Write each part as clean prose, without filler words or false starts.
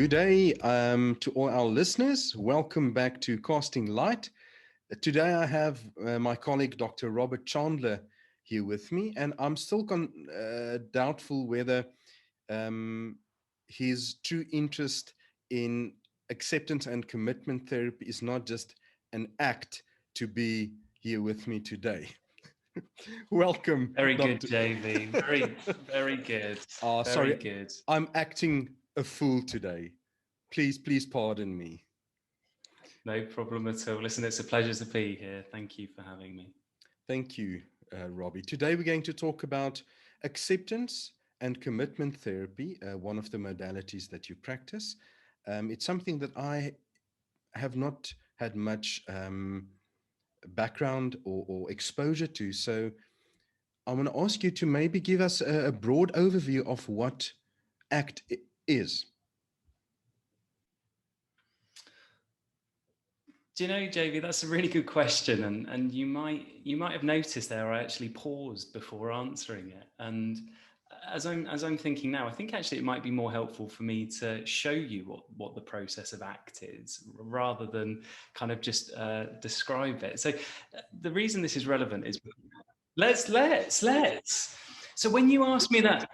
Good day to all our listeners. Welcome back to Casting Light. Today I have my colleague Dr. Robert Chandler here with me, and I'm still doubtful whether his true interest in acceptance and commitment therapy is not just an act to be here with me today. Welcome. Very good, Dr. JV. Very good. Sorry, Good. I'm acting a fool today. Please pardon me. No problem at all. Listen, it's a pleasure to be here. Thank you for having me. Thank you, Robbie. Today we're going to talk about acceptance and commitment therapy, one of the modalities that you practice. It's something that I have not had much background or exposure to. So I want to ask you to maybe give us a broad overview of what ACT is. Do you know, JV, that's a really good question, and you might have noticed there I actually paused before answering it. And as I'm thinking now, I think actually it might be more helpful for me to show you what the process of ACT is, rather than kind of just describe it. So the reason this is relevant is let's. So when you asked me that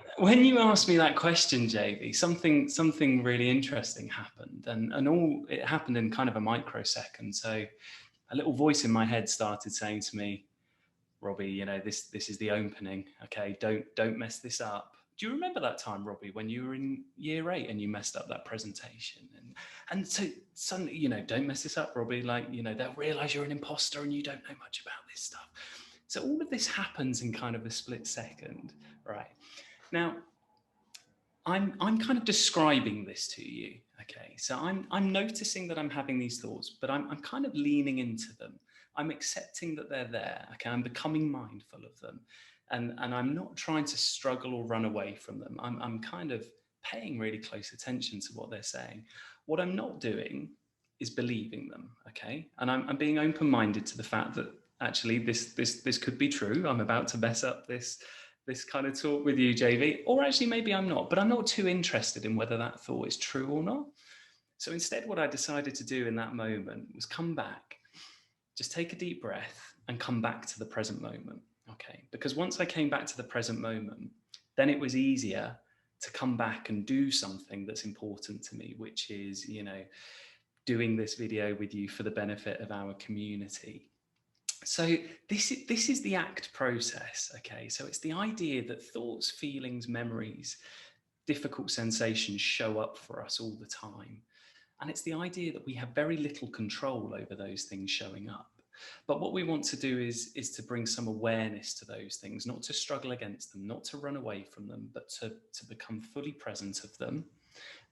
question, JV, something really interesting happened, and all it happened in kind of a microsecond. So a little voice in my head started saying to me, Robbie, you know, this is the opening. Okay, don't mess this up. Do you remember that time, Robbie, when you were in year 8 and you messed up that presentation? And so suddenly, you know, don't mess this up, Robbie. Like, you know, they'll realize you're an imposter and you don't know much about this stuff. So all of this happens in kind of a split second, right? Now, I'm kind of describing this to you, okay? So I'm noticing that I'm having these thoughts, but I'm kind of leaning into them. I'm accepting that they're there, okay? I'm becoming mindful of them, and I'm not trying to struggle or run away from them. I'm kind of paying really close attention to what they're saying. What I'm not doing is believing them, okay? And I'm being open-minded to the fact that actually this could be true. I'm about to mess up this kind of talk with you, JV, or actually maybe I'm not, but I'm not too interested in whether that thought is true or not. So instead, what I decided to do in that moment was come back, just take a deep breath and come back to the present moment, okay? Because once I came back to the present moment, then it was easier to come back and do something that's important to me, which is, you know, doing this video with you for the benefit of our community. So this is the ACT process, okay? So it's the idea that thoughts, feelings, memories, difficult sensations show up for us all the time. And it's the idea that we have very little control over those things showing up. But what we want to do is to bring some awareness to those things, not to struggle against them, not to run away from them, but to become fully present of them,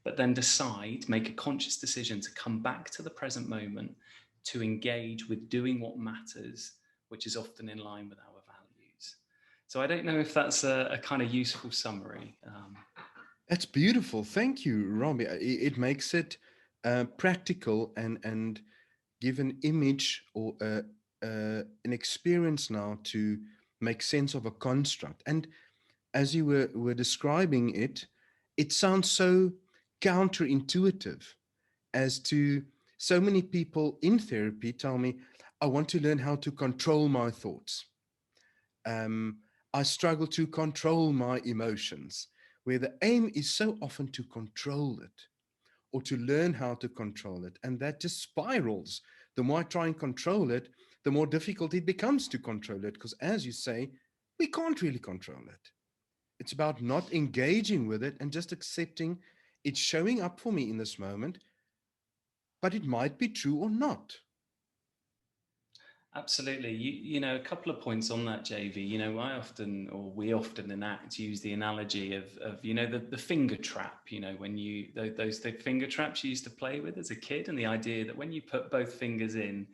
but then decide, make a conscious decision to come back to the present moment, to engage with doing what matters, which is often in line with our values. So I don't know if that's a kind of useful summary. That's beautiful. Thank you, Robbie. It makes it practical and give an image or an experience now to make sense of a construct. And as you were describing it, it sounds so counterintuitive as to so many people in therapy tell me, I want to learn how to control my thoughts. I struggle to control my emotions, where the aim is so often to control it or to learn how to control it. And that just spirals. The more I try and control it, the more difficult it becomes to control it. Because as you say, we can't really control it. It's about not engaging with it and just accepting it's showing up for me in this moment, but it might be true or not. Absolutely. You know, a couple of points on that, JV. You know, we often in ACT use the analogy of you know, the finger trap, you know, when those finger traps you used to play with as a kid, and the idea that when you put both fingers in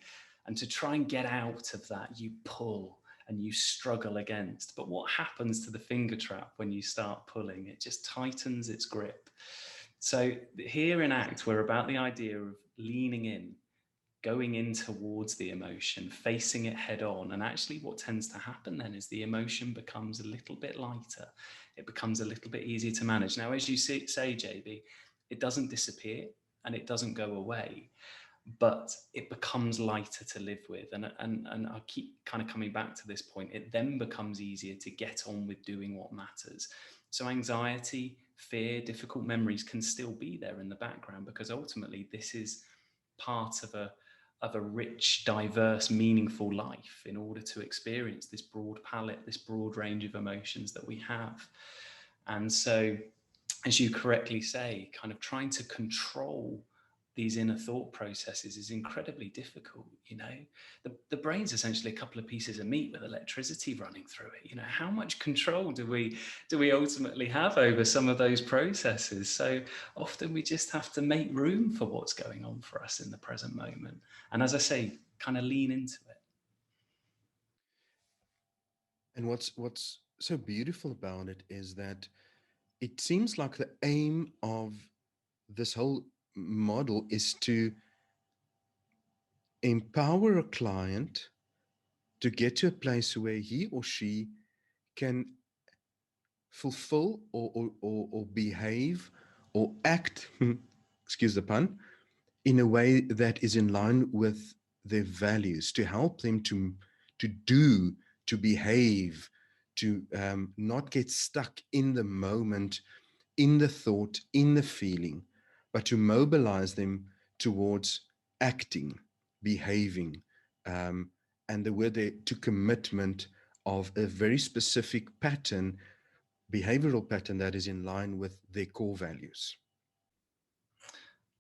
and to try and get out of that, you pull and you struggle against. But what happens to the finger trap when you start pulling? It just tightens its grip. So here in ACT, we're about the idea of leaning in, going in towards the emotion, facing it head on. And actually what tends to happen then is the emotion becomes a little bit lighter. It becomes a little bit easier to manage. Now, as you say, JB, It doesn't disappear and it doesn't go away, but it becomes lighter to live with. And I keep kind of coming back to this point. It then becomes easier to get on with doing what matters. So anxiety, fear, difficult memories can still be there in the background, because ultimately this is part of a rich, diverse, meaningful life in order to experience this broad palette, this broad range of emotions that we have. And so, as you correctly say, kind of trying to control these inner thought processes is incredibly difficult. The brain's essentially a couple of pieces of meat with electricity running through it. How much control do we ultimately have over some of those processes? So often we just have to make room for what's going on for us in the present moment, and, as I say, kind of lean into it. And what's so beautiful about it is that it seems like the aim of this whole model is to empower a client to get to a place where he or she can fulfill or behave or act, excuse the pun, in a way that is in line with their values, to help them to do, to behave, to not get stuck in the moment, in the thought, in the feeling, but to mobilize them towards acting, behaving, um, and the word there, to commitment of a very specific pattern, behavioral pattern that is in line with their core values.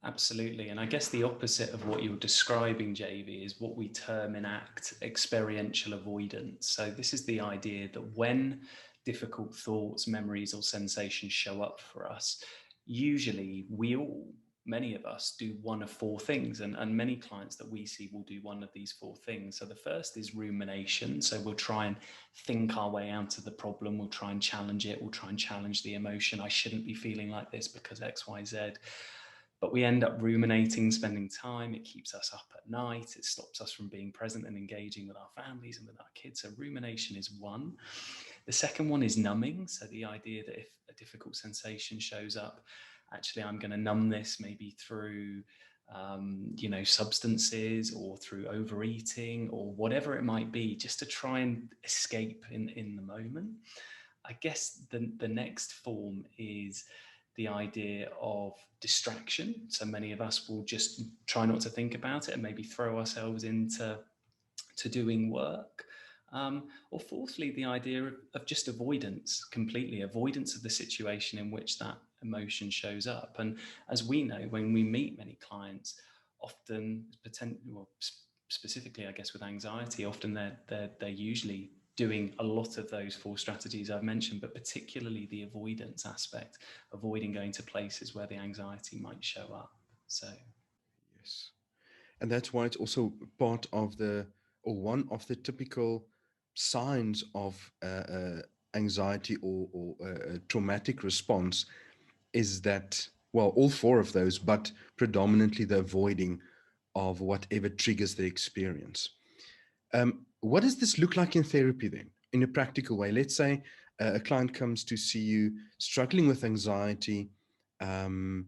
Absolutely. And I guess the opposite of what you're describing, JV, is what we term in ACT experiential avoidance. So, this is the idea that when difficult thoughts, memories, or sensations show up for us, usually many of us, do one of four things. And many clients that we see will do one of these four things. So, the first is rumination. So, we'll try and think our way out of the problem. We'll try and challenge it. We'll try and challenge the emotion. I shouldn't be feeling like this because X, Y, Z. But we end up ruminating, spending time. It keeps us up at night. It stops us from being present and engaging with our families and with our kids. So rumination is one. The second one is numbing. So the idea that if a difficult sensation shows up, actually I'm going to numb this, maybe through substances or through overeating or whatever it might be, just to try and escape in the moment. I guess the next form is the idea of distraction. So many of us will just try not to think about it and maybe throw ourselves into doing work. Or fourthly, the idea of just avoidance, completely avoidance of the situation in which that emotion shows up. And as we know, when we meet many clients, often, specifically, I guess, with anxiety, often they're usually doing a lot of those four strategies I've mentioned, but particularly the avoidance aspect, avoiding going to places where the anxiety might show up. So, Yes. And that's why it's also part of the, or one of the typical signs of anxiety or traumatic response is that, well, all four of those, but predominantly the avoiding of whatever triggers the experience. What does this look like in therapy then, in a practical way? Let's say a client comes to see you struggling with anxiety, and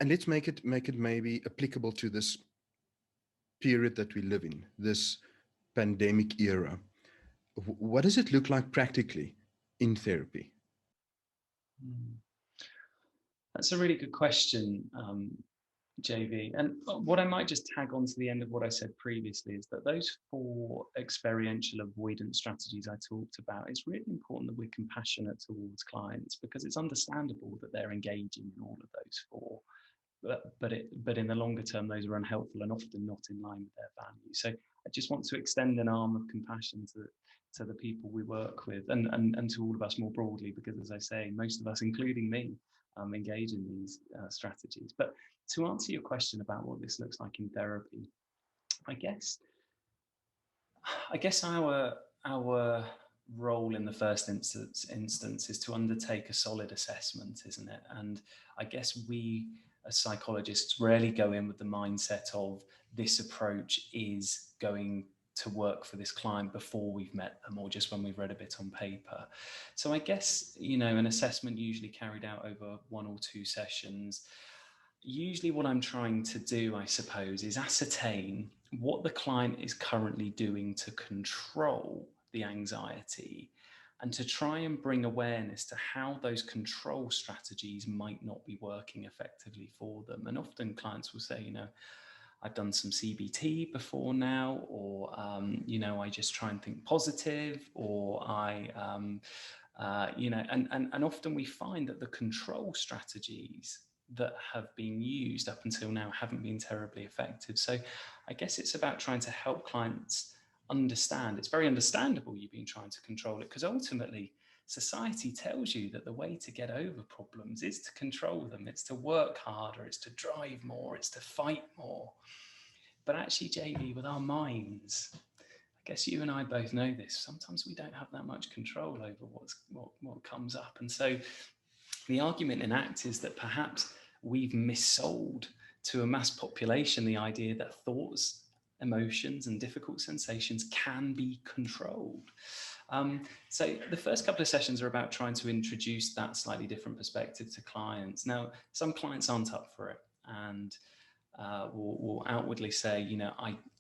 let's make it maybe applicable to this period that we live in, this pandemic era. What does it look like practically in therapy? that's a really good question, JV. And what I might just tag on to the end of what I said previously is that those four experiential avoidance strategies I talked about, it's really important that we're compassionate towards clients, because it's understandable that they're engaging in all of those four. But in the longer term, those are unhelpful and often not in line with their values. So I just want to extend an arm of compassion to the people we work with, and to all of us more broadly, because, as I say, most of us, including me, engage in these strategies. But to answer your question about what this looks like in therapy, I guess our role in the first instance is to undertake a solid assessment, isn't it? And I guess we, as psychologists, rarely go in with the mindset of this approach is going to work for this client before we've met them or just when we've read a bit on paper. So I guess, an assessment usually carried out over 1 or 2 sessions. Usually what I'm trying to do, I suppose, is ascertain what the client is currently doing to control the anxiety and to try and bring awareness to how those control strategies might not be working effectively for them. And often clients will say, I've done some CBT before now, or I just try and think positive, or and often we find that the control strategies that have been used up until now haven't been terribly effective. So I guess it's about trying to help clients understand. It's very understandable you've been trying to control it, because ultimately society tells you that the way to get over problems is to control them. It's to work harder, it's to drive more, it's to fight more. But actually, JV, with our minds, I guess you and I both know this, sometimes we don't have that much control over what comes up. And so the argument in ACT is that perhaps we've missold to a mass population the idea that thoughts, emotions, and difficult sensations can be controlled. So the first couple of sessions are about trying to introduce that slightly different perspective to clients. Now, some clients aren't up for it and will outwardly say,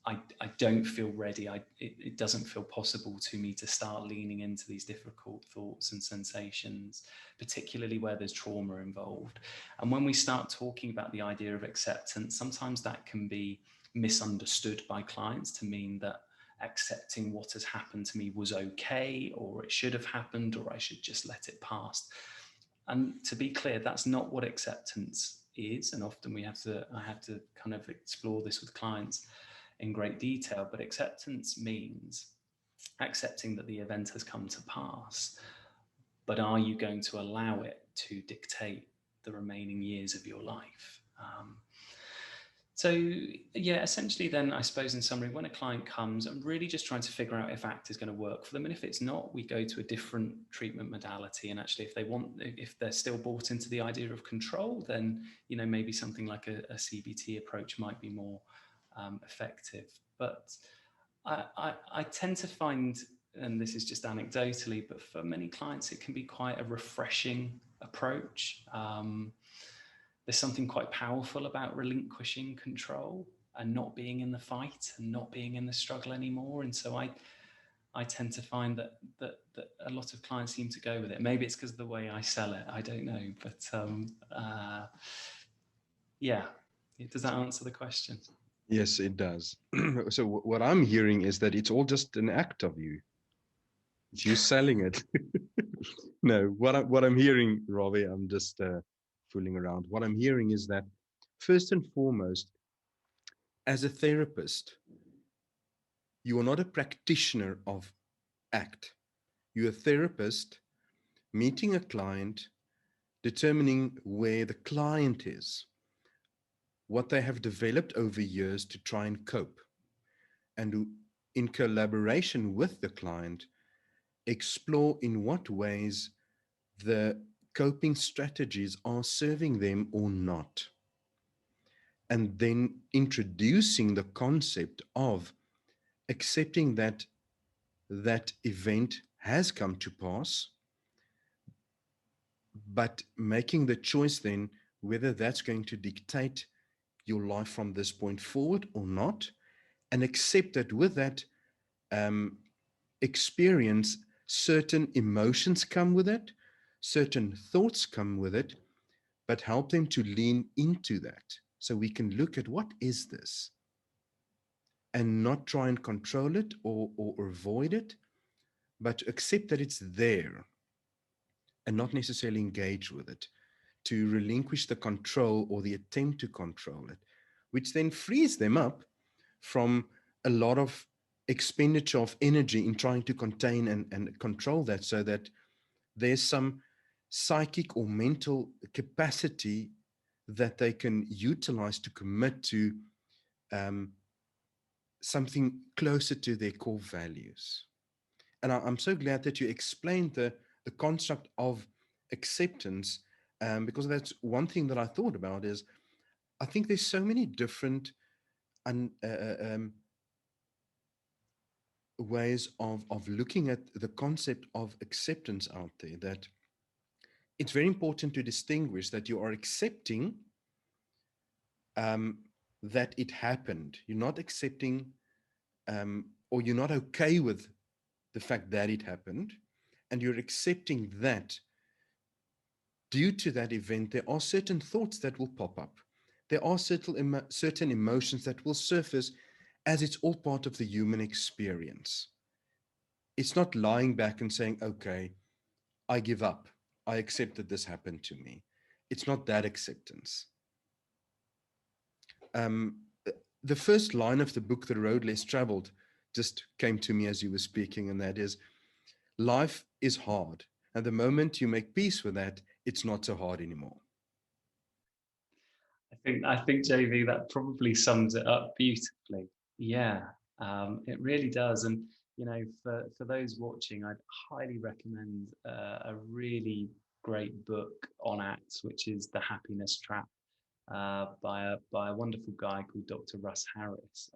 I don't feel ready. It doesn't feel possible to me to start leaning into these difficult thoughts and sensations, particularly where there's trauma involved. And when we start talking about the idea of acceptance, sometimes that can be misunderstood by clients to mean that accepting what has happened to me was okay, or it should have happened, or I should just let it pass. And to be clear, that's not what acceptance is. And often I have to kind of explore this with clients in great detail. But acceptance means accepting that the event has come to pass, but are you going to allow it to dictate the remaining years of your life? So yeah, essentially then, I suppose in summary, when a client comes, I'm really just trying to figure out if ACT is going to work for them. And if it's not, we go to a different treatment modality. And actually, if they're still bought into the idea of control, then, maybe something like a CBT approach might be more effective. But I tend to find, and this is just anecdotally, but for many clients, it can be quite a refreshing approach. There's something quite powerful about relinquishing control and not being in the fight and not being in the struggle anymore. And so I tend to find that a lot of clients seem to go with it. Maybe it's because of the way I sell it. I don't know. But yeah, does that answer the question? Yes, it does. So what I'm hearing is that it's all just an act of you. It's you selling it. No, what I'm hearing, Robbie, I'm just fooling around. What I'm hearing is that first and foremost, as a therapist, you are not a practitioner of ACT. You're a therapist meeting a client, determining where the client is, what they have developed over years to try and cope, and in collaboration with the client, explore in what ways the coping strategies are serving them or not. And then introducing the concept of accepting that that event has come to pass, but making the choice then whether that's going to dictate your life from this point forward or not, and accept that with that um, experience, certain emotions come with it, certain thoughts come with it, but help them to lean into that. So we can look at what is this and not try and control it or avoid it, but accept that it's there and not necessarily engage with it, to relinquish the control or the attempt to control it, which then frees them up from a lot of expenditure of energy in trying to contain and control that, so that there's some psychic or mental capacity that they can utilize to commit to um, something closer to their core values. And I'm so glad that you explained the construct of acceptance, because that's one thing that I thought about is I think there's so many different un, ways of looking at the concept of acceptance out there, that it's very important to distinguish that you are accepting um, that it happened. You're not accepting or you're not okay with the fact that it happened, and you're accepting that due to that event, there are certain thoughts that will pop up. There are certain emotions that will surface, as it's all part of the human experience. It's not lying back and saying, okay, I give up. I accept that this happened to me. It's not that acceptance. Um, the first line of the book, The Road Less Traveled, just came to me as you were speaking, and that is, life is hard. And the moment you make peace with that, it's not so hard anymore. I think JV, that probably sums it up beautifully. Yeah, it really does. And for those watching, I'd highly recommend a really great book on acts, which is The Happiness Trap, by a wonderful guy called Dr. Russ Harris.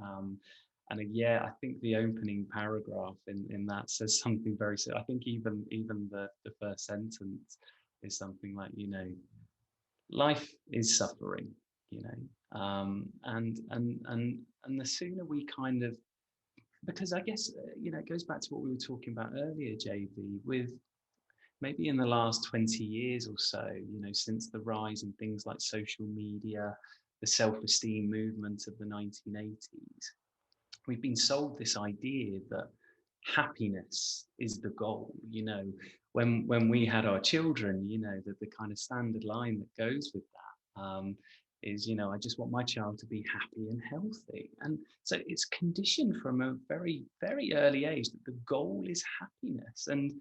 And I think the opening paragraph in that says something very. I think even the first sentence is something like, life is suffering, and the sooner we kind of, because I guess it goes back to what we were talking about earlier, JV, with maybe in the last 20 years or so, since the rise in things like social media, the self-esteem movement of the 1980s, we've been sold this idea that happiness is the goal. When we had our children, the kind of standard line that goes with that is, I just want my child to be happy and healthy. And so it's conditioned from a very, very early age that the goal is happiness. And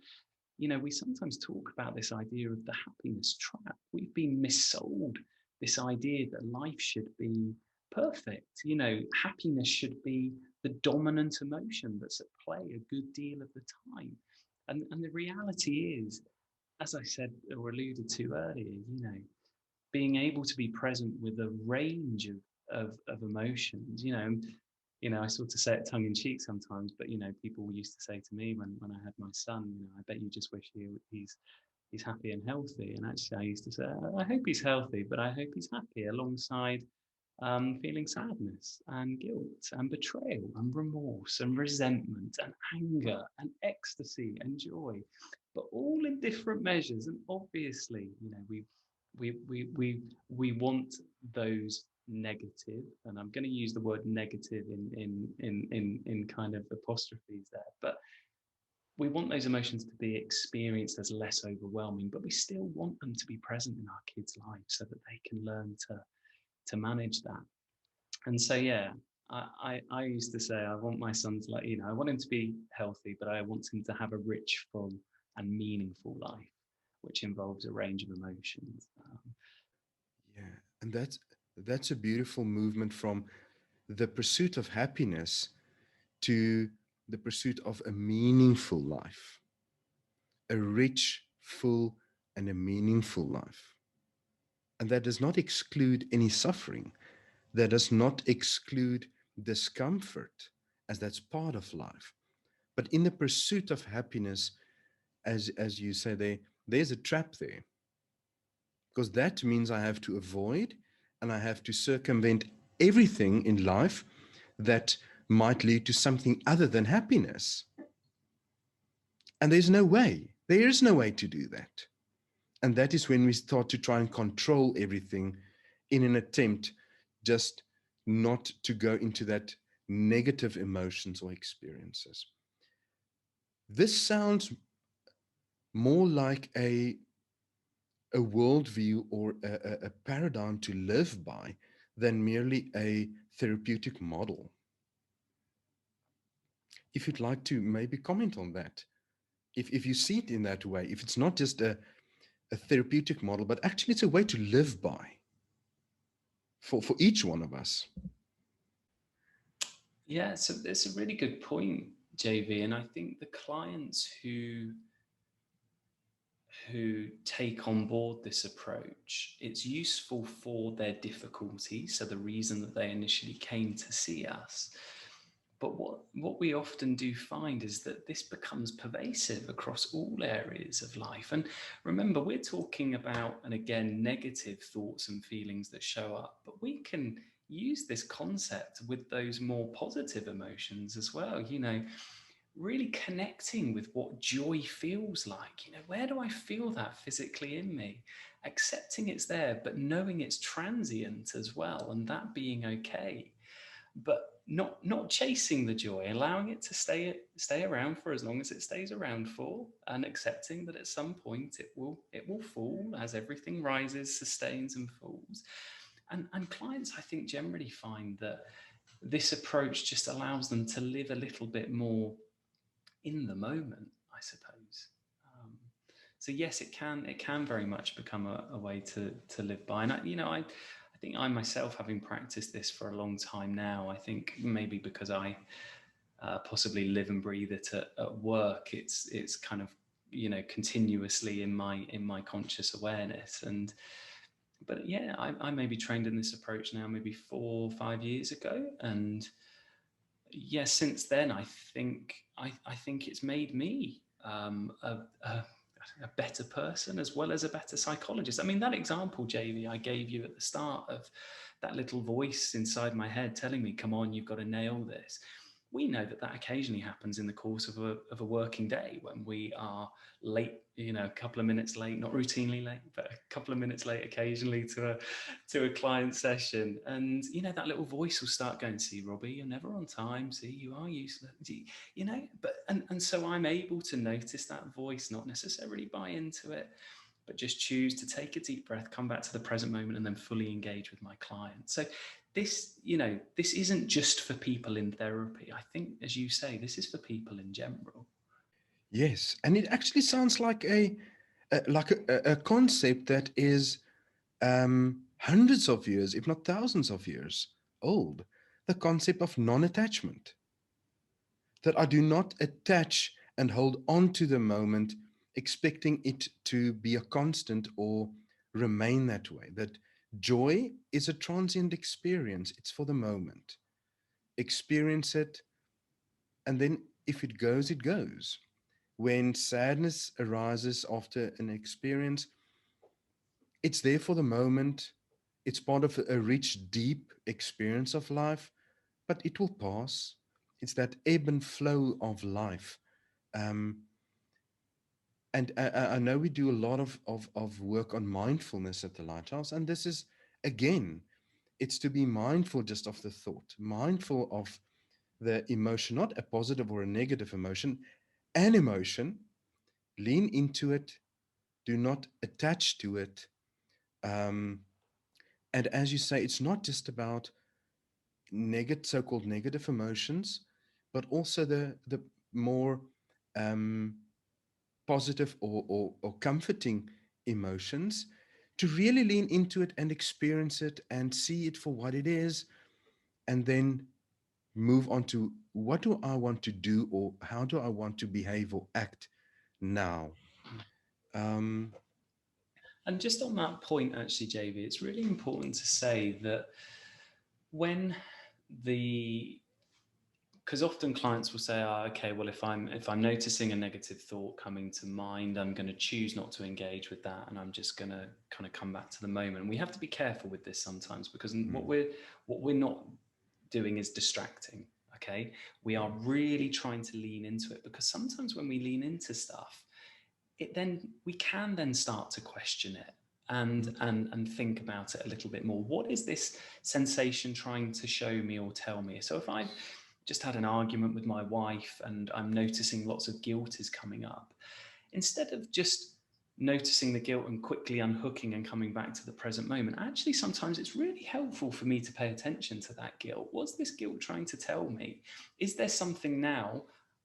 we sometimes talk about this idea of the happiness trap. We've been missold this idea that life should be perfect. Happiness should be the dominant emotion that's at play a good deal of the time. And the reality is, as I said or alluded to earlier, being able to be present with a range of emotions, I sort of say it tongue in cheek sometimes, but people used to say to me when I had my son, I bet you just wish he's happy and healthy. And actually, I used to say, I hope he's healthy, but I hope he's happy alongside feeling sadness and guilt and betrayal and remorse and resentment and anger and ecstasy and joy, but all in different measures. And obviously, we want those negative, and I'm going to use the word negative in kind of apostrophes there, but we want those emotions to be experienced as less overwhelming, but we still want them to be present in our kids' lives so that they can learn to manage that. And so, yeah, I used to say, I want my son to, I want him to be healthy, but I want him to have a rich, full, and meaningful life, which involves a range of emotions. Yeah, and that's a beautiful movement from the pursuit of happiness to the pursuit of a meaningful life, a rich, full, and a meaningful life. And that does not exclude any suffering. That does not exclude discomfort, as that's part of life. But in the pursuit of happiness, as you say, there's a trap there, because that means I have to avoid and I have to circumvent everything in life that might lead to something other than happiness. And there is no way to do that. And that is when we start to try and control everything in an attempt just not to go into that negative emotions or experiences. This sounds more like a worldview or a paradigm to live by than merely a therapeutic model. If you'd like to maybe comment on that, if you see it in that way, if it's not just a therapeutic model, but actually it's a way to live by for each one of us. Yeah, so it's a really good point, JV. And I think the clients who take on board this approach, it's useful for their difficulty. So the reason that they initially came to see us. But what we often do find is that this becomes pervasive across all areas of life. And remember, we're talking about, and again, negative thoughts and feelings that show up, but we can use this concept with those more positive emotions as well. Really connecting with what joy feels like. Where do I feel that physically in me? Accepting it's there, but knowing it's transient as well, and that being okay. But not chasing the joy, allowing it to stay around for as long as it stays around for, and accepting that at some point it will fall, as everything rises, sustains, and falls. And clients, I think, generally find that this approach just allows them to live a little bit more in the moment, I suppose. Um, so yes, it can very much become a way to live by. And I think I myself, having practiced this for a long time now, I think maybe because I possibly live and breathe it at work, it's kind of continuously in my conscious awareness. And but yeah, I may be trained in this approach now maybe 4 or 5 years ago, and yeah, since then, I think it's made me a better person as well as a better psychologist. I mean, that example, JV, I gave you at the start of that little voice inside my head telling me, "Come on, you've got to nail this." We know that occasionally happens in the course of a working day when we are late, a couple of minutes late, not routinely late, but a couple of minutes late occasionally to a client session. And that little voice will start going, "See, Robbie, you're never on time. See, you are useless." But and so I'm able to notice that voice, not necessarily buy into it, but just choose to take a deep breath, come back to the present moment, and then fully engage with my client. So this isn't just for people in therapy. I think, as you say, this is for people in general. Yes, and it actually sounds like a concept that is hundreds of years, if not thousands of years old. The concept of non-attachment, that I do not attach and hold on to the moment, expecting it to be a constant or remain that way. That joy is a transient experience, it's for the moment. Experience it, and then if it goes, it goes. When sadness arises after an experience, it's there for the moment. It's part of a rich, deep experience of life, but it will pass. It's that ebb and flow of life. Um, and I know we do a lot of work on mindfulness at the Lighthouse. And this is, again, it's to be mindful just of the thought, mindful of the emotion, not a positive or a negative emotion, an emotion, lean into it, do not attach to it. Um, and as you say, it's not just about so-called negative emotions, but also the more um, positive or comforting emotions, to really lean into it and experience it and see it for what it is, and then move on to what do I want to do, or how do I want to behave or act now. Um, And just on that point, actually, JV, it's really important to say that when the because often clients will say, "Oh, okay, well, if I'm noticing a negative thought coming to mind, I'm going to choose not to engage with that, and I'm just going to kind of come back to the moment." And we have to be careful with this sometimes, because what mm, we're not doing is distracting. Okay, we are really trying to lean into it, because sometimes when we lean into stuff, we can then start to question it, mm, and think about it a little bit more. What is this sensation trying to show me or tell me? So if I've just had an argument with my wife and I'm noticing lots of guilt is coming up, instead of just noticing the guilt and quickly unhooking and coming back to the present moment, actually sometimes it's really helpful for me to pay attention to that guilt. What's this guilt trying to tell me? Is there something now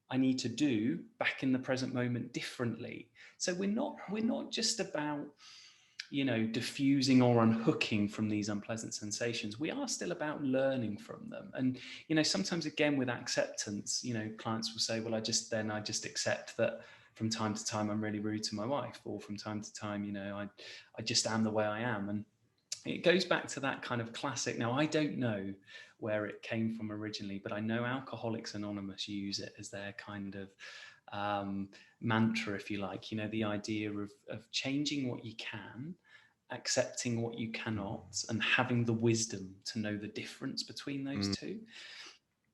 I need to do back in the present moment differently? So we're not just about diffusing or unhooking from these unpleasant sensations. We are still about learning from them. And sometimes, again, with acceptance, clients will say, "Well, I just accept that from time to time I'm really rude to my wife, or from time to time I just am the way I am." And it goes back to that kind of classic. Now, I don't know where it came from originally, but I know Alcoholics Anonymous use it as their kind of mantra, if you like. The idea of changing what you can, accepting what you cannot, and having the wisdom to know the difference between those Mm, two.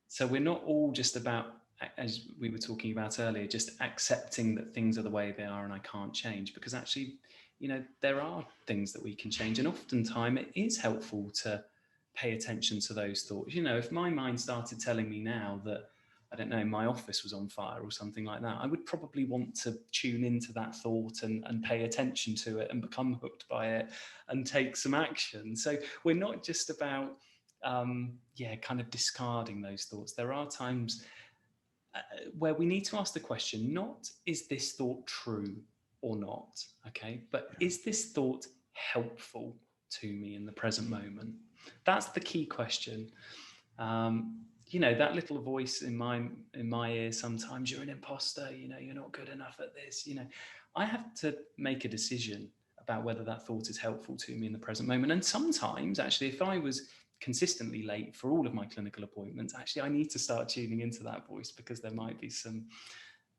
So we're not all just about, as we were talking about earlier, just accepting that things are the way they are and I can't change, because actually, there are things that we can change, and oftentimes it is helpful to pay attention to those thoughts. If my mind started telling me now that, I don't know, my office was on fire or something like that, I would probably want to tune into that thought and pay attention to it and become hooked by it and take some action. So we're not just about kind of discarding those thoughts. There are times where we need to ask the question, not is this thought true or not, okay, but yeah. is this thought helpful to me in the present moment? That's the key question. That little voice in my ear sometimes, you're an imposter, you're not good enough at this. I have to make a decision about whether that thought is helpful to me in the present moment. And sometimes, actually, if I was consistently late for all of my clinical appointments, actually, I need to start tuning into that voice, because there might be some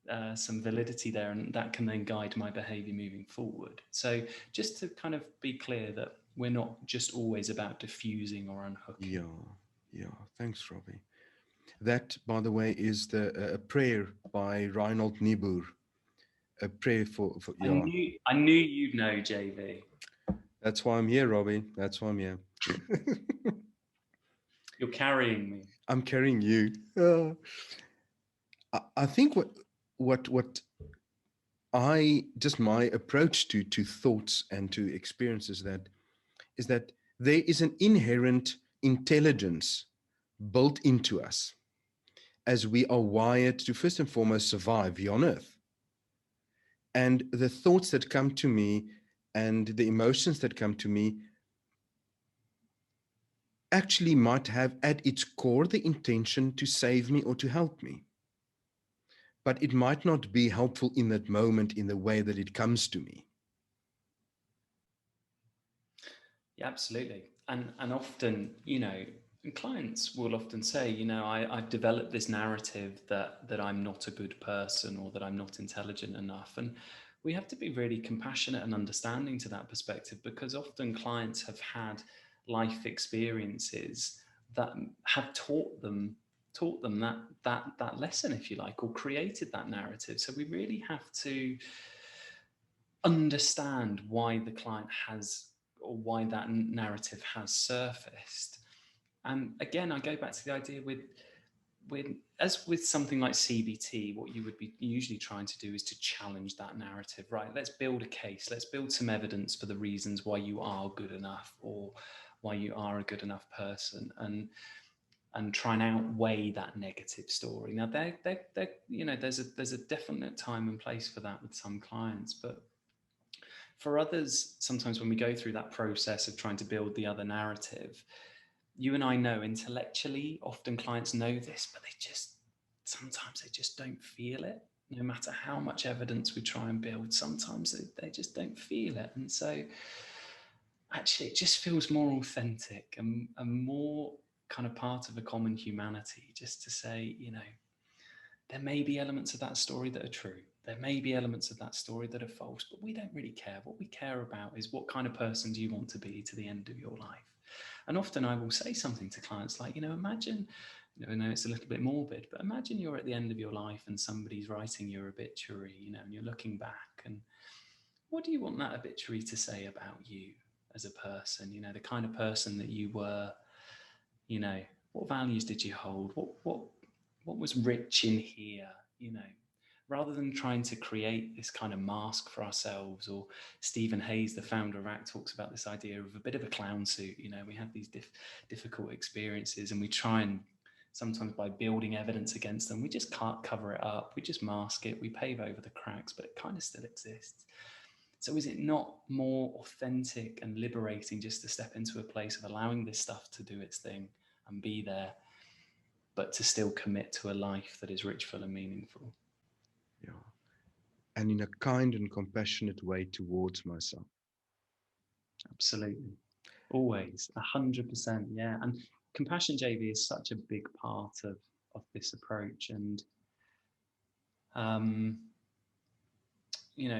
validity there, and that can then guide my behavior moving forward. So just to kind of be clear that we're not just always about diffusing or unhooking. Yeah, yeah. Thanks, Robbie. That, by the way, is a prayer by Reinhold Niebuhr. A prayer for I yeah. knew I knew you'd know, JV. That's why I'm here, Robbie. That's why I'm here. You're carrying me. I'm carrying you. I think what I just my approach to thoughts and to experiences that is that there is an inherent intelligence built into us as we are wired to first and foremost survive here on earth. And the thoughts that come to me and the emotions that come to me actually might have at its core the intention to save me or to help me. But it might not be helpful in that moment in the way that it comes to me. Yeah, absolutely. And often, clients will often say, I've developed this narrative that I'm not a good person, or that I'm not intelligent enough. And we have to be really compassionate and understanding to that perspective, because often clients have had life experiences that have taught them that lesson, if you like, or created that narrative. So we really have to understand why the client has, or why that narrative has surfaced. And again, I go back to the idea with as with something like CBT, what you would be usually trying to do is to challenge that narrative, right? Let's build a case, let's build some evidence for the reasons why you are good enough, or why you are a good enough person, and try and outweigh that negative story. Now, there's a definite time and place for that with some clients, but for others, sometimes when we go through that process of trying to build the other narrative, you and I know intellectually, often clients know this, but sometimes they just don't feel it. No matter how much evidence we try and build, sometimes they just don't feel it. And so actually, it just feels more authentic and more kind of part of a common humanity, just to say, there may be elements of that story that are true. There may be elements of that story that are false, but we don't really care. What we care about is, what kind of person do you want to be to the end of your life? And often I will say something to clients like, imagine, I know it's a little bit morbid, but imagine you're at the end of your life and somebody's writing your obituary, and you're looking back, and what do you want that obituary to say about you as a person? The kind of person that you were, you know, what values did you hold? What was rich in here? Rather than trying to create this kind of mask for ourselves, or Stephen Hayes, the founder of ACT, talks about this idea of a bit of a clown suit. We have these difficult experiences, and we try and, sometimes by building evidence against them, we just can't cover it up. We just mask it. We pave over the cracks, but it kind of still exists. So is it not more authentic and liberating just to step into a place of allowing this stuff to do its thing and be there, but to still commit to a life that is rich, full, and meaningful? Yeah. And in a kind and compassionate way towards myself. Absolutely. Always, 100%. Yeah. And compassion, JV, is such a big part of this approach. And, um,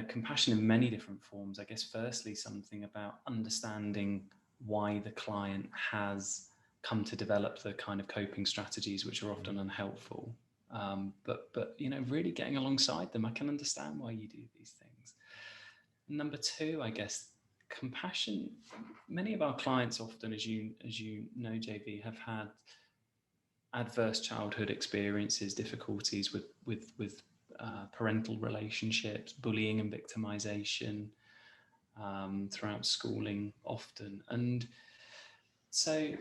compassion in many different forms. I guess, firstly, something about understanding why the client has come to develop the kind of coping strategies which are often unhelpful. But really getting alongside them. I can understand why you do these things. Number two, I guess, compassion. Many of our clients often, as you know, JV, have had adverse childhood experiences, difficulties with parental relationships, bullying and victimization throughout schooling often. And so,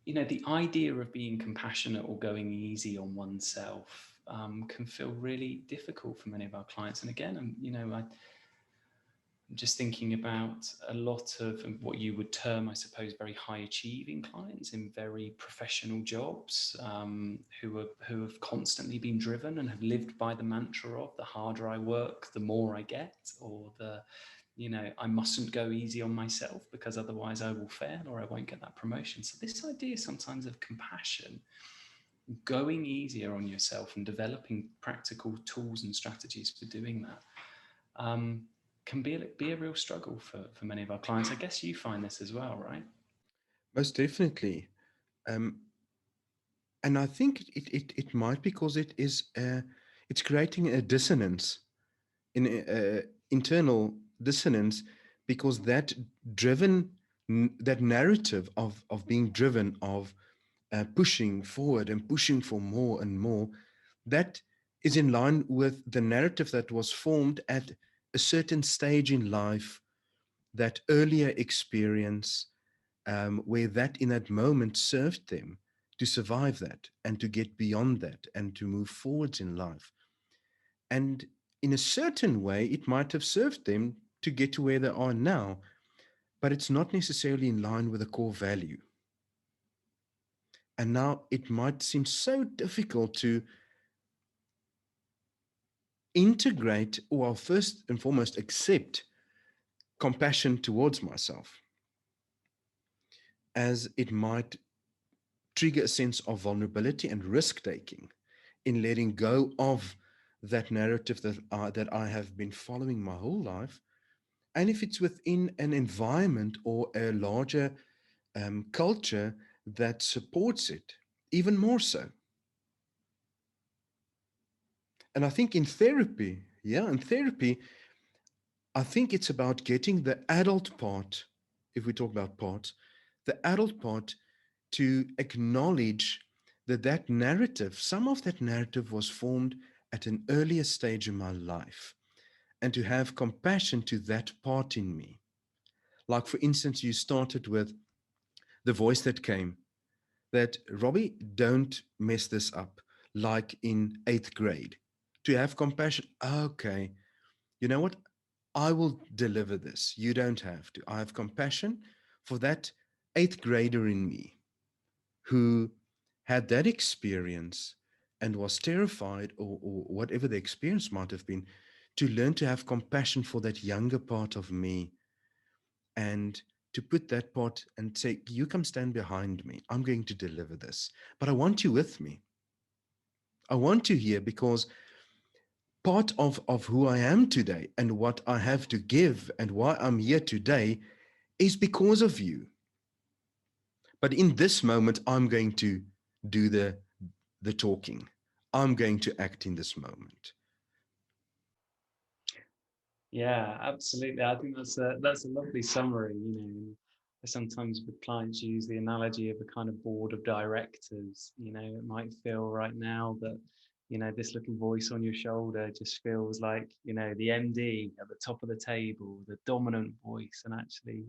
the idea of being compassionate or going easy on oneself can feel really difficult for many of our clients. And again, I'm just thinking about a lot of what you would term, I suppose, very high achieving clients in very professional jobs, who have constantly been driven and have lived by the mantra of the harder I work, the more I get, or I mustn't go easy on myself because otherwise I will fail or I won't get that promotion. So this idea sometimes of compassion, going easier on yourself and developing practical tools and strategies for doing that, can be a real struggle for many of our clients. I guess you find this as well, right? Most definitely. Um, and I think it might because it's creating a dissonance in internal dissonance, because driven that narrative of being driven, of pushing forward and pushing for more and more, that is in line with the narrative that was formed at a certain stage in life, that earlier experience, where that in that moment served them to survive that and to get beyond that and to move forwards in life. And in a certain way, it might have served them to get to where they are now, but it's not necessarily in line with a core value. And now it might seem so difficult to integrate, or first and foremost, accept compassion towards myself, as it might trigger a sense of vulnerability and risk taking in letting go of that narrative that I have been following my whole life. And if it's within an environment or a larger culture that supports it, even more so. And I think in therapy, I think it's about getting the adult part, if we talk about parts, the adult part to acknowledge that some of that narrative was formed at an earlier stage in my life, and to have compassion to that part in me. Like, for instance, you started with the voice that came that, Robbie, don't mess this up, like in eighth grade. To have compassion, okay, you know what? I will deliver this. You don't have to. I have compassion for that eighth grader in me who had that experience and was terrified, or whatever the experience might have been, to learn to have compassion for that younger part of me, and to put that part and say, you come stand behind me. I'm going to deliver this. But I want you with me. I want you here because part of who I am today and what I have to give and why I'm here today is because of you. But in this moment, I'm going to do the talking. I'm going to act in this moment. Yeah, absolutely. I think that's a lovely summary. Sometimes with clients use the analogy of a kind of board of directors. It might feel right now that this little voice on your shoulder just feels like the MD at the top of the table, the dominant voice. And actually,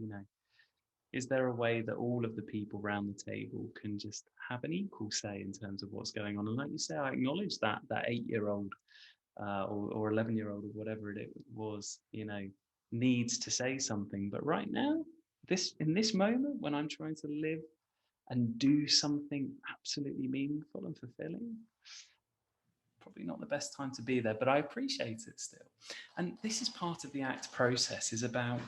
is there a way that all of the people around the table can just have an equal say in terms of what's going on? And like you say, I acknowledge that 8-year-old or 11-year-old or whatever it was, needs to say something. But right now, in this moment, when I'm trying to live and do something absolutely meaningful and fulfilling, probably not the best time to be there, but I appreciate it still. And this is part of the ACT process, is about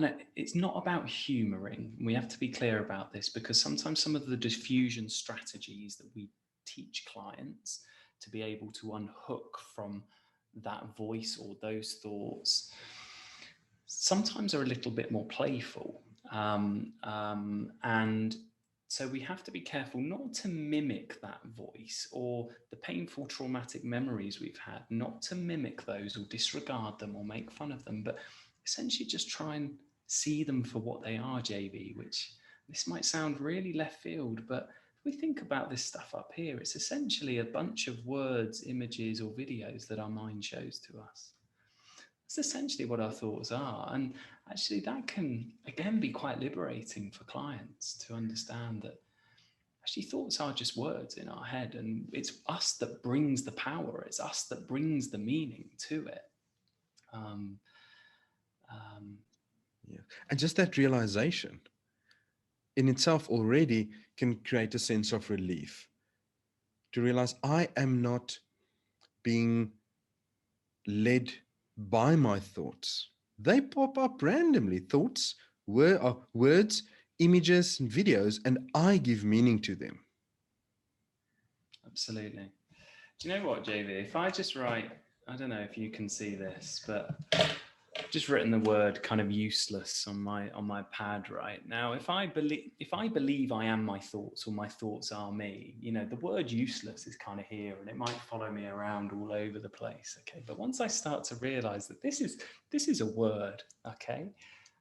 and it's not about humoring. We have to be clear about this, because sometimes some of the diffusion strategies that we teach clients to be able to unhook from that voice or those thoughts sometimes are a little bit more playful. And so we have to be careful not to mimic that voice or the painful traumatic memories we've had, not to mimic those or disregard them or make fun of them, but essentially just try and see them for what they are, JB, which this might sound really left field, but if we think about this stuff up here, it's essentially a bunch of words, images, or videos that our mind shows to us. That's essentially what our thoughts are. And actually, that can, again, be quite liberating for clients to understand that actually thoughts are just words in our head, and it's us that brings the power, it's us that brings the meaning to it. Um, um, Yeah. And just that realization in itself already can create a sense of relief, to realize I am not being led by my thoughts. They pop up randomly. Thoughts are words, images, and videos, and I give meaning to them. Absolutely. Do you know what, JV? If I just write, I don't know if you can see this, but I've just written the word kind of useless on my pad right now. If I believe I am my thoughts, or my thoughts are me, the word useless is kind of here, and it might follow me around all over the place. Okay, but once I start to realize that this is a word, okay,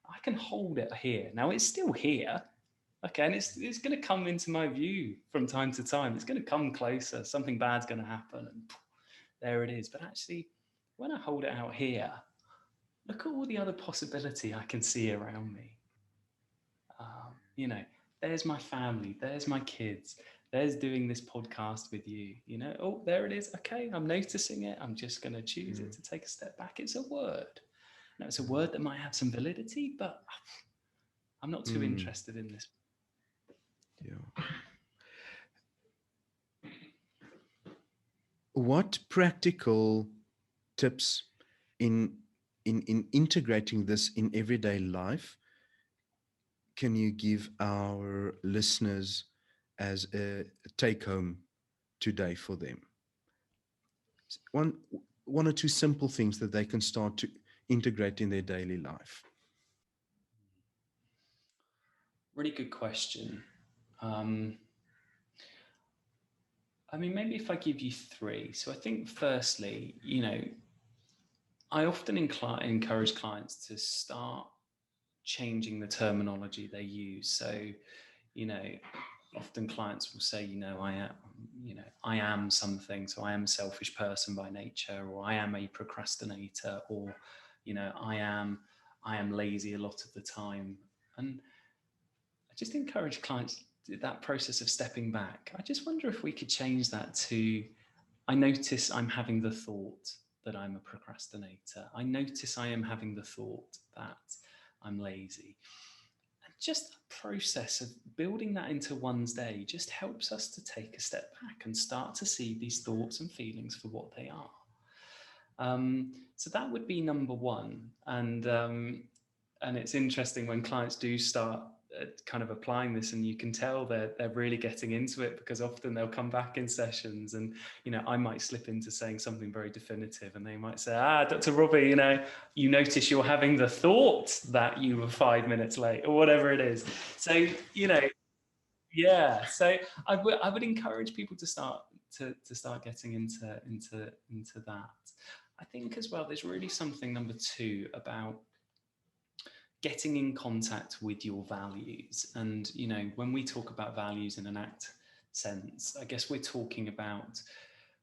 I can hold it here. Now it's still here. Okay, and it's going to come into my view from time to time. It's going to come closer. Something bad's going to happen, and there it is. But actually, when I hold it out here, look at all the other possibility I can see around me. Um, you know, there's my family, there's my kids, there's doing this podcast with you. Oh, there it is. Okay, I'm noticing it. I'm just going to choose it to take a step back. It's a word. Now, it's a word that might have some validity, but I'm not too interested in this. Yeah. What practical tips in in integrating this in everyday life can you give our listeners as a take home today for them? One one or two simple things that they can start to integrate in their daily life. Really good question. Um, I mean, maybe if I give you three. So I think, firstly, I often encourage clients to start changing the terminology they use. So, you know, often clients will say, I am something. So I am a selfish person by nature, or I am a procrastinator, or, I am lazy a lot of the time. And I just encourage clients that process of stepping back. I just wonder if we could change that to, I notice I'm having the thought that I'm a procrastinator. I notice I am having the thought that I'm lazy. And just the process of building that into one's day just helps us to take a step back and start to see these thoughts and feelings for what they are. So that would be number one. And it's interesting when clients do start kind of applying this, and you can tell they're really getting into it, because often they'll come back in sessions, and I might slip into saying something very definitive, and they might say, Dr. Robbie, you notice you're having the thought that you were 5 minutes late, or whatever it is. So yeah, so I would encourage people to start getting into that. I think as well, there's really something, number two, about getting in contact with your values. And, when we talk about values in an ACT sense, I guess we're talking about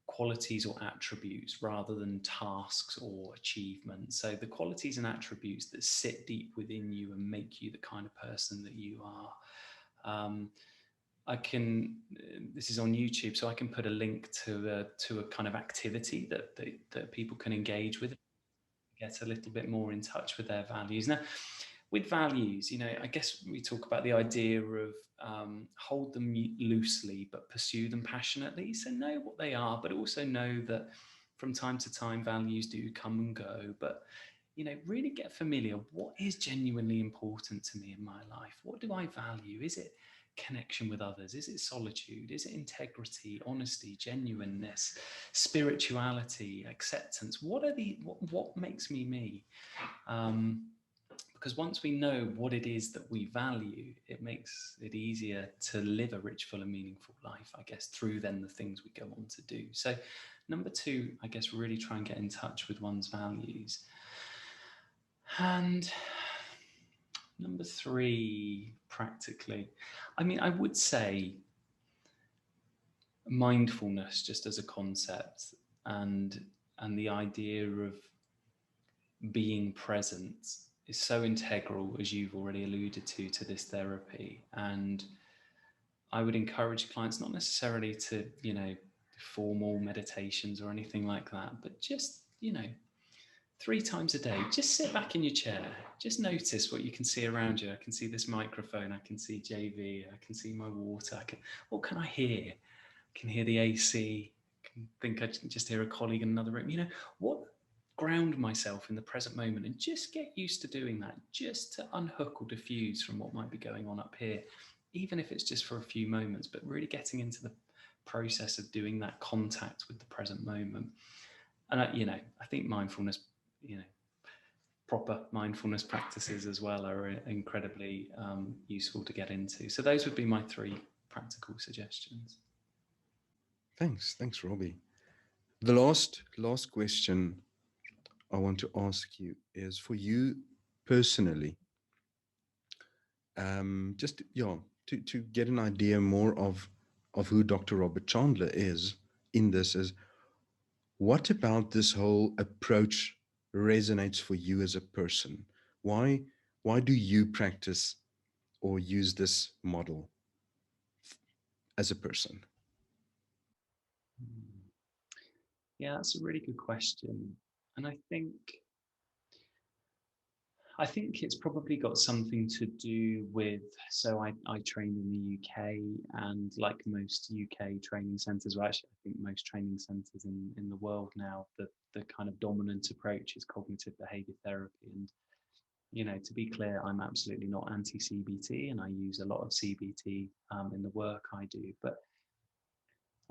qualities or attributes rather than tasks or achievements. So the qualities and attributes that sit deep within you and make you the kind of person that you are. This is on YouTube, so I can put a link to a kind of activity that people can engage with, get a little bit more in touch with their values. Now, with values, I guess we talk about the idea of hold them loosely, but pursue them passionately. So know what they are, but also know that from time to time, values do come and go. But really get familiar. What is genuinely important to me in my life? What do I value? Is it connection with others? Is it solitude? Is it integrity, honesty, genuineness, spirituality, acceptance? What makes me me? Um, because once we know what it is that we value, it makes it easier to live a rich, full, and meaningful life, I guess, through then the things we go on to do. So, number two, I guess, really try and get in touch with one's values. And number three, practically, I mean, I would say mindfulness just as a concept, and the idea of being present is so integral, as you've already alluded to this therapy. And I would encourage clients not necessarily to, formal meditations or anything like that, but just, 3 times a day, just sit back in your chair, just notice what you can see around you. I can see this microphone, I can see JV, I can see my water, what can I hear? I can hear the AC, I can think I can just hear a colleague in another room. What ground myself in the present moment and just get used to doing that, just to unhook or diffuse from what might be going on up here, even if it's just for a few moments, but really getting into the process of doing that contact with the present moment. And I think mindfulness, you know, proper mindfulness practices as well are incredibly useful to get into. So those would be my three practical suggestions. Thanks, Robbie. The last question I want to ask you is for you personally, just to get an idea more of who Dr. Robert Chandler is in this, is what about this whole approach resonates for you as a person? Why why do you practice or use this model as a person? Hmm. Yeah, that's a really good question. And I think it's probably got something to do with, so I train in the UK, and like most UK training centres, well actually I think most training centres in the world now, the kind of dominant approach is cognitive behaviour therapy. And to be clear, I'm absolutely not anti-CBT, and I use a lot of CBT in the work I do. But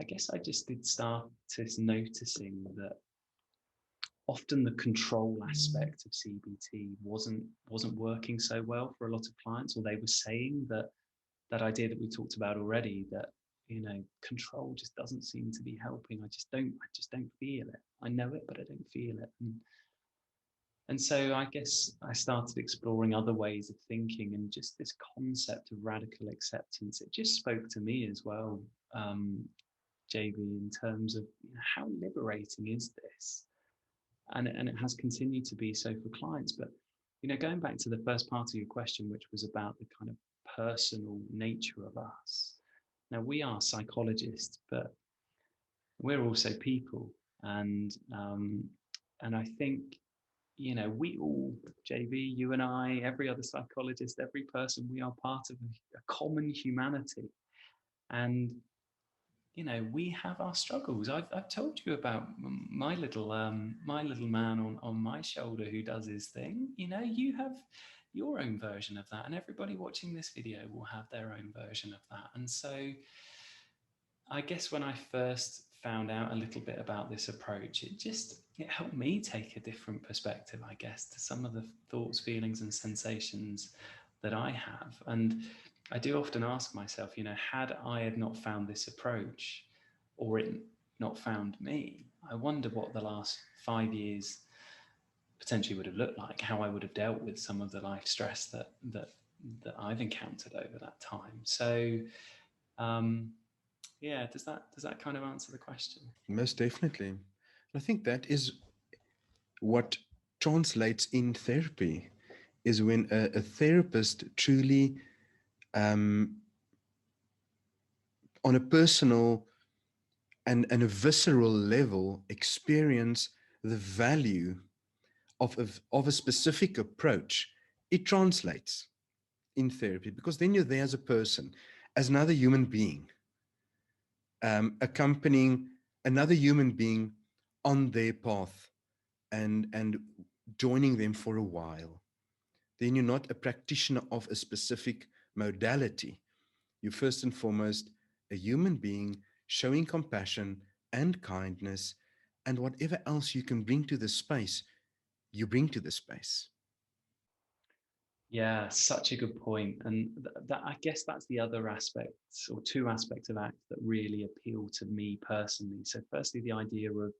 I guess I just did start noticing that often the control aspect of CBT wasn't working so well for a lot of clients, or they were saying that idea that we talked about already, that control just doesn't seem to be helping. I just don't feel it. I know it, but I don't feel it. And so I guess I started exploring other ways of thinking, and just this concept of radical acceptance. It just spoke to me as well, JV, in terms of how liberating is this? And it has continued to be so for clients. But going back to the first part of your question, which was about the kind of personal nature of us. Now, we are psychologists, but we're also people, and I think we all, JV, you and I, every other psychologist, every person, we are part of a common humanity. And we have our struggles. I've told you about my little man on my shoulder who does his thing. You have your own version of that, and everybody watching this video will have their own version of that. And so I guess when I first found out a little bit about this approach, it helped me take a different perspective, I guess, to some of the thoughts, feelings, and sensations that I have. And I do often ask myself, had I had not found this approach, or it not found me, I wonder what the last 5 years potentially would have looked like, how I would have dealt with some of the life stress that I've encountered over that time. So um, yeah, does that kind of answer the question? Most definitely. I think that is what translates in therapy, is when a therapist truly, um, on a personal and a visceral level, experience the value of a specific approach. It translates in therapy, because then you're there as a person, as another human being, accompanying another human being on their path, and joining them for a while, then you're not a practitioner of a specific modality. You're first and foremost a human being showing compassion and kindness, and whatever else you can bring to the space, you bring to the space. Yeah, such a good point. And that, I guess that's the other aspects or two aspects of ACT that really appeal to me personally. So firstly, the idea of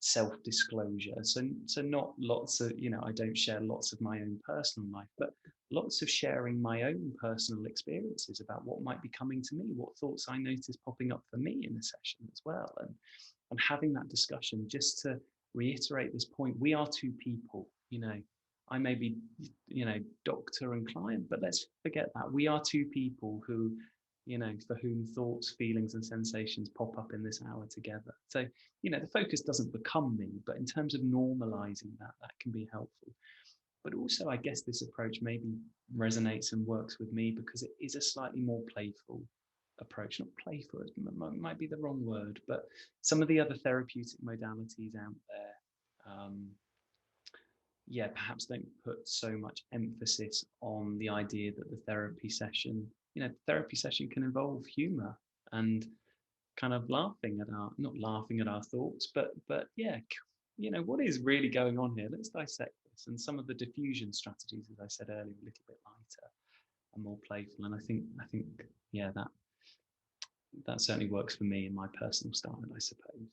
self-disclosure. So not lots of, I don't share lots of my own personal life, but lots of sharing my own personal experiences about what might be coming to me, what thoughts I notice popping up for me in a session as well. And having that discussion just to reiterate this point, we are two people, I may be, doctor and client, but let's forget that. We are two people who, for whom thoughts, feelings, and sensations pop up in this hour together. So, the focus doesn't become me, but in terms of normalizing that, that can be helpful. But also, I guess this approach maybe resonates and works with me because it is a slightly more playful approach. Not playful, it might be the wrong word, but some of the other therapeutic modalities out there, yeah, perhaps don't put so much emphasis on the idea that the therapy session can involve humor and kind of not laughing at our thoughts, but yeah, what is really going on here? Let's dissect this. And some of the diffusion strategies, as I said earlier, a little bit lighter and more playful. And I think, yeah, that certainly works for me in my personal style, I suppose.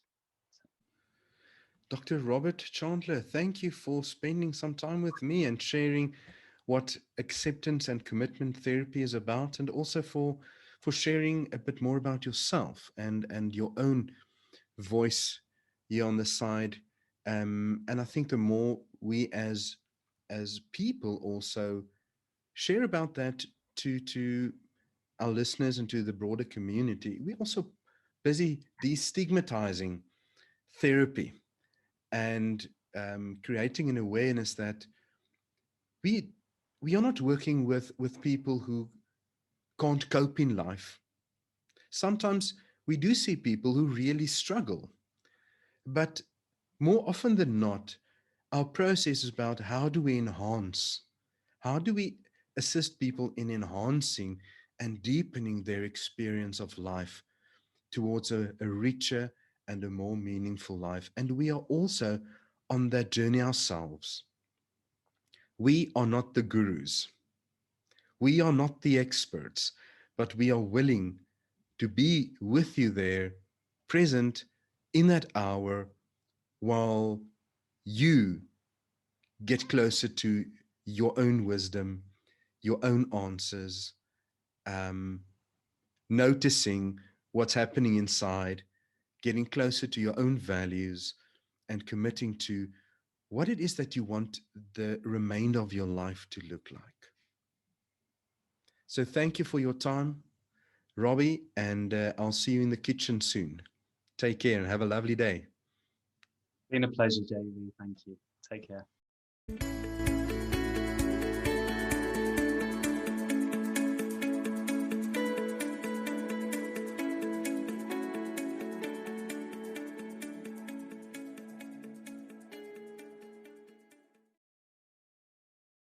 Dr. Robert Chandler, thank you for spending some time with me and sharing what acceptance and commitment therapy is about, and also for sharing a bit more about yourself and your own voice here on the side. And I think the more we as people also share about that to our listeners and to the broader community, we're also busy destigmatizing therapy and creating an awareness that we we are not working with people who can't cope in life. Sometimes we do see people who really struggle, but more often than not, our process is about how do we assist people in enhancing and deepening their experience of life towards a richer and a more meaningful life. And we are also on that journey ourselves. We are not the gurus. We are not the experts, but we are willing to be with you there, present in that hour while you get closer to your own wisdom, your own answers, um, noticing what's happening inside, getting closer to your own values, and committing to what it is that you want the remainder of your life to look like. So, thank you for your time, Robbie, and I'll see you in the kitchen soon. Take care and have a lovely day. Been a pleasure, JV. Thank you. Take care.